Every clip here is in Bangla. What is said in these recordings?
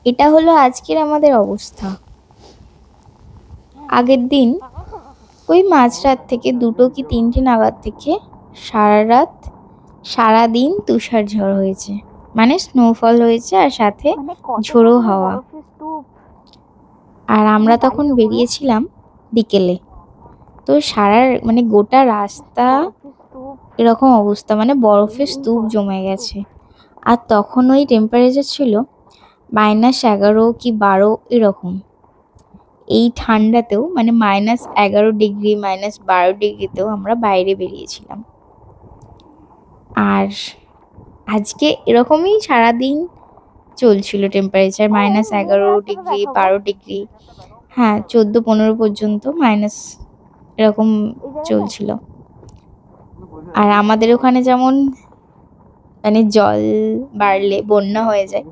এটা হলো আজকের আমাদের অবস্থা। আগের দিন ওই মাঝরাত থেকে 2টো কি 3টে নাগাদ থেকে সারা রাত সারাদিন তুষার ঝড় হয়েছে, মানে স্নোফল হয়েছে আর সাথে ঝোড়ো হাওয়া। আর আমরা তখন বেরিয়েছিলাম বিকেলে। তো মানে গোটা রাস্তা এরকম অবস্থা, মানে বরফের স্তূপ জমে গেছে। আর তখন ওই টেম্পারেচার ছিল -11 কি 12 এরকম। এই ঠান্ডাতেও মানে -11 ডিগ্রি -12 ডিগ্রিতেও আমরা বাইরে বেরিয়েছিলাম। আর আজকে এরকমই সারাদিন চলছিল টেম্পারেচার -11 ডিগ্রি 12 ডিগ্রি, হ্যাঁ 14-15 পর্যন্ত মাইনাস এরকম চলছিল। আর আমাদের ওখানে যেমন মানে জল বাড়লে বন্যা হয়ে যায়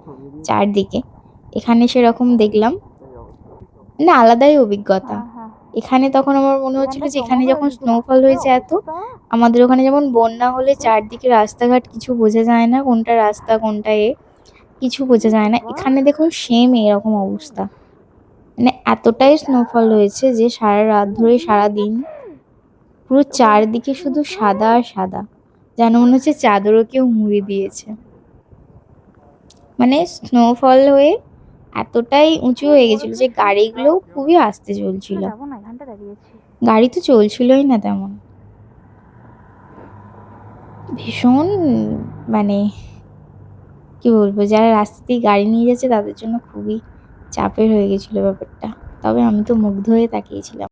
চারদিকে, এখানে সেরকম দেখলাম না, আলাদাই অভিজ্ঞতা। এখানে তখন আমার মনে হচ্ছিল যে এখানে যখন স্নোফল হয়েছে এত, আমাদের ওখানে যেমন বন্যা হলে চারদিকে রাস্তাঘাট কিছু বোঝা যায় না, কোনটা রাস্তা কোনটা কিছু বোঝা যায় না। এখানে দেখুন সেম এরকম অবস্থা, মানে এতটাই স্নোফল হয়েছে যে সারা রাত ধরে সারা দিন পুরো চারদিকে শুধু সাদা আর সাদা, যেন মনে হচ্ছে চাদরও কেউ মুড়ি দিয়েছে। মানে স্নোফল হয়ে এতটাই উঁচু হয়ে গেছিল যে গাড়িগুলো খুবই আস্তে চলছিল, গাড়ি তো চলছিলই না তেমন। ভীষণ মানে কি বলবো, যারা রাস্তা দিয়ে গাড়ি নিয়ে যাচ্ছে তাদের জন্য খুবই চাপের হয়ে গেছিল ব্যাপারটা। তবে আমি তো মুগ্ধ হয়ে তাকিয়েছিলাম।